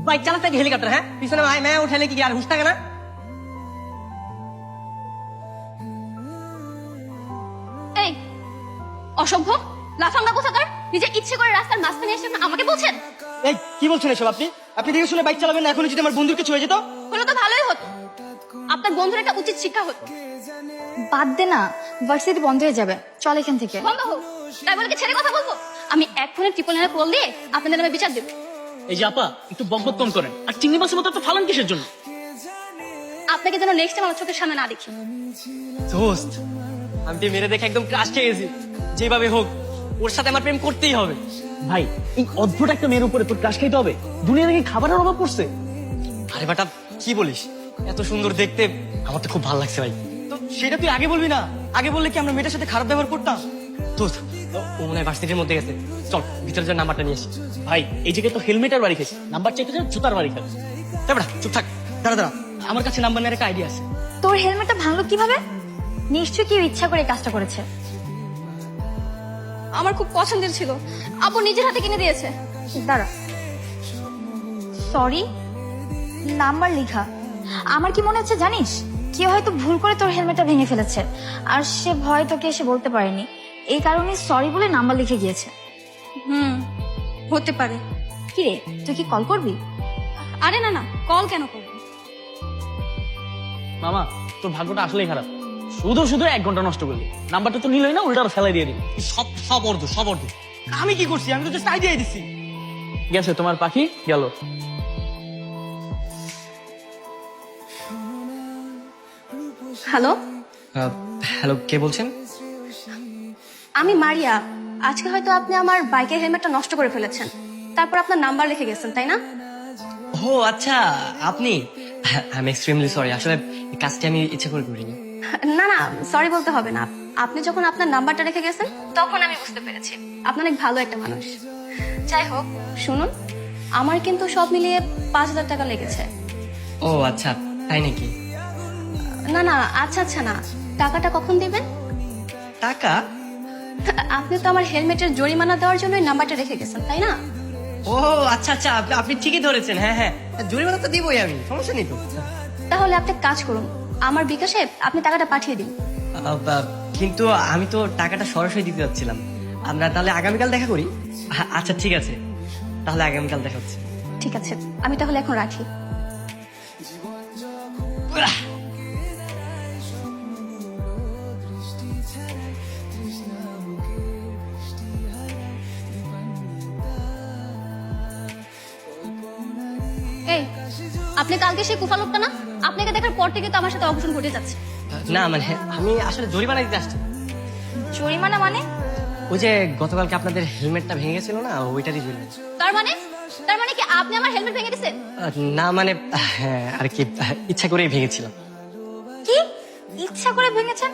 Bike চালাতে কি helicopter? হ্যাঁ, পিছনে মায়া উঠালে কি আর হুশ থাকে না? এই অসভ্য লাফাঙ্গা কোথাকার, নিজে ইচ্ছে করে রাস্তার মাঝখানে এসে আমাকে বলছেন? এই কি বলছেন এসব? আপনি দেখে শুনে বাইক চালাবেন না। এখন যদি আমার বন্ধুকে ছুঁয়ে যেত? হলো তো ভালোই হতো, আপনার বন্ধুর একটা উচিত শিক্ষা হতো। বাদ দে না, ভার্সিটি বন্ধ হয়ে যাবে, চল এখান থেকে। বন্ধ হোক, তাই বলে কি ছেড়ে কথা বলবো? আমি এক ফোনে ট্রিপল নাইনে কল দিয়ে আপনাদের নামে বিচার দেবো। এই যে আপা, একটু বকবক কম করেন। আর চিংড়ি মাছের মতো তো ফালান কিসের জন্য? আপনাকে যেন নেক্সট টাইম আমার চোখের সামনে না দেখি। দোস্ত, আমি তো মেরে দেখে একদম ক্রাশ খেয়ে গেছি। যেভাবে হোক ওর সাথে আমার প্রেম করতেই হবে। ভাই, এই অদ্ভুত একটা মেয়ের উপরে তোর ক্রাশ খাইতে হবে? দুনিয়া নাকি খাবারের অভাব পড়ছে? আরে বাটা, কি বলিস? এত সুন্দর দেখতে, আমার তো খুব ভালো লাগছে ভাই। তো সেটা তুই আগে বলবি না? আগে বললে কি আমরা মেয়েটার সাথে খারাপ ব্যবহার করতাম? দোস্ত, ও মনে হয় ভার্সিটির মধ্যে গেছে। চল ভিতরে যাওয়ার নাম্বারটা নিয়ে আসি। ভাই, এই জায়গায় তো হেলমেটের বাড়ি খাইছে, নাম্বার চাইতে যাও জুতার বাড়ি খাবে। তারপর চুপ থাক। দাঁড়া, আমার কাছে নাম্বার নেওয়ার একটা আইডিয়া আছে। তোর হেলমেটটা ভাঙলো কিভাবে? নিশ্চয়ই কেউ ইচ্ছা করে কাজটা করেছে। আমার খুব পছন্দের ছিল, আপু নিজের হাতে কিনে দিয়েছে। দাঁড়া, সরি, নাম্বার লেখা। আমার কি মনে হচ্ছে জানিস, কেউ হয়তো ভুল করে তোর হেলমেটটা ভেঙে ফেলেছে, আর সে ভয় তোকে এসে বলতে পারেনি, এই কারণে সরি বলে নাম্বার লিখে গিয়েছে। হতে পারে। কি রে, তুই কি কল করবি? আরে না না, কল কেন করবো? মামা, তোর ভাগ্যটা আসলেই খারাপ। শুধু শুধু 1 ঘন্টা নষ্ট করলি। নাম্বারটা তো নিলই না, উল্টা আরো ফেলাই দিয়ে দিবি। সব অর্ধ। আমি কি করছি? আমি তো জাস্ট আইডিয়া দিচ্ছি। গেছে তোমার পাখি, গেল। হ্যালো, হ্যালো, কে বলছেন? আমি মারিয়া। আজকে হয়তো আপনি আমার বাইকের হেলমেটটা নষ্ট করে ফেলেছেন, তারপর আপনার নাম্বার লিখে গেছেন, তাই না? ও আচ্ছা, আপনি। I am extremely sorry. আসলে এই কাজটি আমি ইচ্ছে করে করিনি। না না, সরি বলতে হবে না। আপনি যখন আপনার নাম্বারটা রেখে গেছেন তখন আমি বুঝতে পেরেছি আপনি অনেক ভালো একটা মানুষ। যাই হোক, শুনুন, আমার কিন্তু সব মিলিয়ে 5,000 টাকা লেগেছে। ও আচ্ছা, তাই নাকি? না না, আচ্ছা না, টাকাটা কখন দিবেন? টাকা? আপনি তো আমার হেলমেটের জরিমানা দেওয়ার জন্য নাম্বারটা রেখে গেছেন, তাই না? ও আচ্ছা, আপনি ঠিকই ধরেছেন। হ্যাঁ, জরিমানা তো দিবই আমি, সমস্যা নেই তো। তাহলে আপনি এক কাজ করুন, আমার বিকাশে আপনি টাকাটা পাঠিয়ে দিন। কিন্তু আমি তো টাকাটা সরাসরি দিতে যাচ্ছিলাম। আমরা তাহলে আগামীকাল দেখা করি। আচ্ছা ঠিক আছে, তাহলে আগামীকাল দেখা হচ্ছে। ঠিক আছে, আমি তাহলে এখন রাখি। এই, আপনি কালকে সেই কুফা লোকটা না? আপনাকে দেখার পর থেকে তো আমার সাথে অঘটন ঘটে যাচ্ছে। না মানে আমি আসলে জরিমানা দিতে আসছি। জরিমানা মানে? ওই যে গতকালকে আপনাদের হেলমেটটা ভেঙে গেছিল না, ওইটারই জরিমানা। তার মানে কি আপনি আমার হেলমেট ভেঙে দিয়েছেন? না মানে হ্যাঁ, আর কি, ইচ্ছা করেই ভেঙেছিলাম। কি ইচ্ছা করে ভেঙেছেন?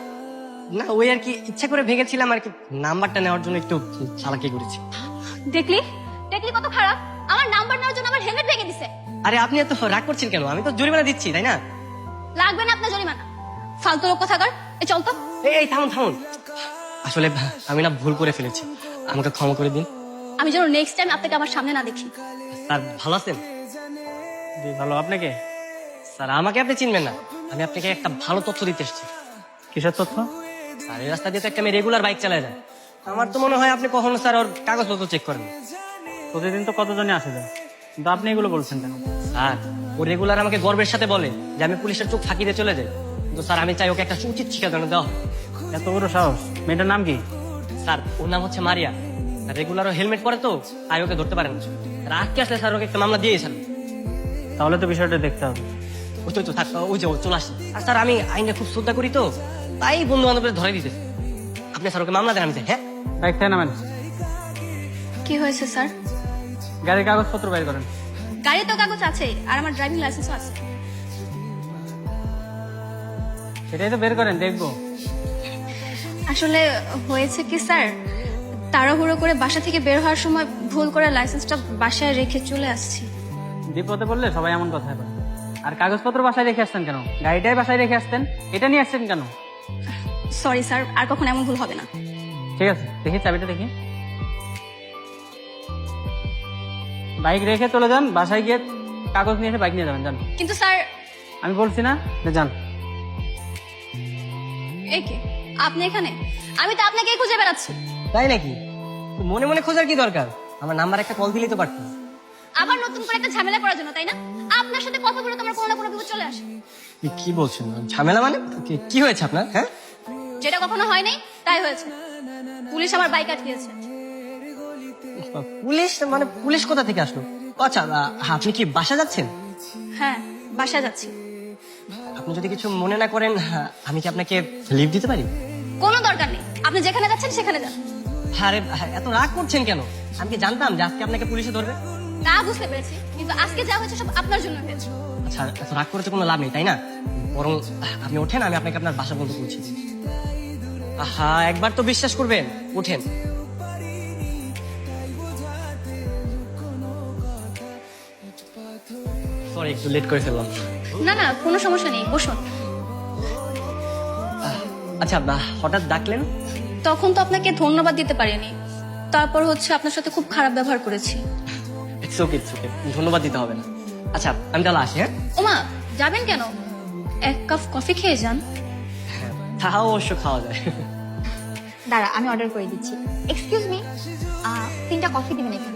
না ওই আর কি, ইচ্ছা করে ভেঙেছিলাম আর কি, নাম্বারটা নেওয়ার জন্য একটু চালাকি করেছি। দেখলি দেখলি কত খারাপ, আমার নাম্বার নেওয়ার জন্য আমার হেলমেট ভেঙে দিছে। আরে আপনি এত রাগ করছেন কেন? আমি তো জরিমানা দিচ্ছি, তাই না? লাগবে না আপনার জরিমানা, ফালতু লোক কোথাকার। এই চল তো। এই থামুন। আসলে আমি না ভুল করে ফেলেছি, আমাকে ক্ষমা করে দিন। আমি যেন নেক্সট টাইম আপনাকে আমার সামনে না দেখি। স্যার ভালো আছেন? জি ভালো, আপনাকে? স্যার আমাকে আপনি চিনবেন না, আমি আপনাকে একটা ভালো তথ্য দিতে এসেছি। কিসের তথ্য? স্যার এই রাস্তা দিয়ে তো একটা মেয়ে রেগুলার বাইক চালায় যায়। আমার তো মনে হয় আপনি কখনো স্যার ওর কাগজপত্র চেক করেন। প্রতিদিন তো কতজনই আসে যায়, কিন্তু আপনি এগুলো বলছেন কেন? স্যার ও রেগুলার আমাকে গর্বের সাথে বলে যে আমি পুলিশের চোখ ফাঁকি দিয়ে চলে যাই, কিন্তু স্যার আমি চাই ওকে একটা উচিত শিক্ষা যেন দেওয়া হয়। এত বড় সাহস! মেয়েটার নাম কি? স্যার ওর নাম হচ্ছে মারিয়া। রেগুলার ও হেলমেট পরে তো, তাই ওকে ধরতে পারেন। আজকে আসলে স্যার ওকে একটা মামলা দিয়ে স্যার। তাহলে তো বিষয়টা দেখতে হবে। ওই তো থাক, ওই যে ও চলে আসছে। আর স্যার আমি আইনে খুব শ্রদ্ধা করি তো, তাই বন্ধু বান্ধবদের ধরে দিতে। আপনি স্যার ওকে মামলা দেন, আমি চাই। হ্যাঁ বাইক থেকে নামেন। কি হয়েছে স্যার? গাড়ির কাগজপত্র বের করেন। গাড়ির তো কাগজ আছে, আর আমার ড্রাইভিং লাইসেন্সও আছে। সেটাই তো বের করেন, দেখবো। আসলে হয়েছে কি স্যার, তাড়াহুড়ো করে বাসা থেকে বের হওয়ার সময় ভুল করে লাইসেন্সটা বাসায় রেখে চলে আসছি। বিপদে পড়লে সবাই এমন কথা বলে। আর কাগজপত্র বাসায় রেখে আসতেন কেন? গাড়িটাই বাসায় রেখে আসতেন, এটা নিয়ে আসছেন কেন? সরি স্যার, আর কখনো এমন ভুল হবে না। ঠিক আছে, দেখি চাবিটা দেখি। বাইক রেখে চলে যান, বাসায় গিয়ে কাগজ নিয়ে এসে বাইক নিয়ে যাবেন, যান। কিন্তু স্যার, আমি বলছি না যে যান। এই কি আপনি এখানে? আমি তো আপনাকেই খুঁজে বেড়াচ্ছি। তাই নাকি? তো মনে মনে খোঁজার কি দরকার? আমার নাম্বার একটা কল দিলেই তো পারতাম। আবার নতুন করে একটা ঝামেলা করার জন্য, তাই না? আপনার সাথে কথা বলে তোমার কোনো না কোনো বিপদ চলে আসে। কি বলছেন? ঝামেলা মানে কি হয়েছে আপনার? হ্যাঁ, যেটা কখনো হয় নাই তাই হয়েছে। পুলিশ আমার বাইক আটকিয়েছে। পুলিশ? মানে পুলিশ কোথা থেকে আসলো? আচ্ছা, আপনি কি বাসা যাচ্ছেন? হ্যাঁ, বাসায় যাচ্ছি। আপনি যদি কিছু মনে না করেন, আমি কি আপনাকে লিভ দিতে পারি? কোনো দরকার নেই, আপনি যেখানে যাচ্ছেন সেখানে যান। আরে এত রাগ করছেন কেন? আমি কি জানতাম যে আজকে আপনাকে পুলিশে ধরবে? তা বুঝতে পেরেছি, কিন্তু আজকে যা হয়েছে সব আপনার জন্য হয়েছে। আচ্ছা, এত রাগ করে তো কোনো লাভ নেই, তাই না? বরং আপনি ওঠেন, আমি আপনাকে আপনার বাসা পর্যন্ত পৌঁছে দিই। আহা, একবার তো বিশ্বাস করবেন, ওঠেন। সরি, একটু লেট করে ফেললাম। না না, কোনো সমস্যা নেই, বসুন। আচ্ছা, হঠাৎ ডাকলেন? তখন তো আপনাকে ধন্যবাদ দিতে পারিনি। তারপর হচ্ছে আপনার সাথে খুব খারাপ ব্যবহার করেছি। ইটস ওকে, ধন্যবাদ দিতে হবে না। আচ্ছা, আমি তাহলে আসি। হ্যাঁ, ওমা, যাবেন কেন? এক কাপ কফি খেয়ে যান। তাও অবশ্য খাওয়া যায়। দাঁড়া, আমি অর্ডার করে দিচ্ছি। এক্সকিউজ মি, 3টা কফি দিবেন এখানে।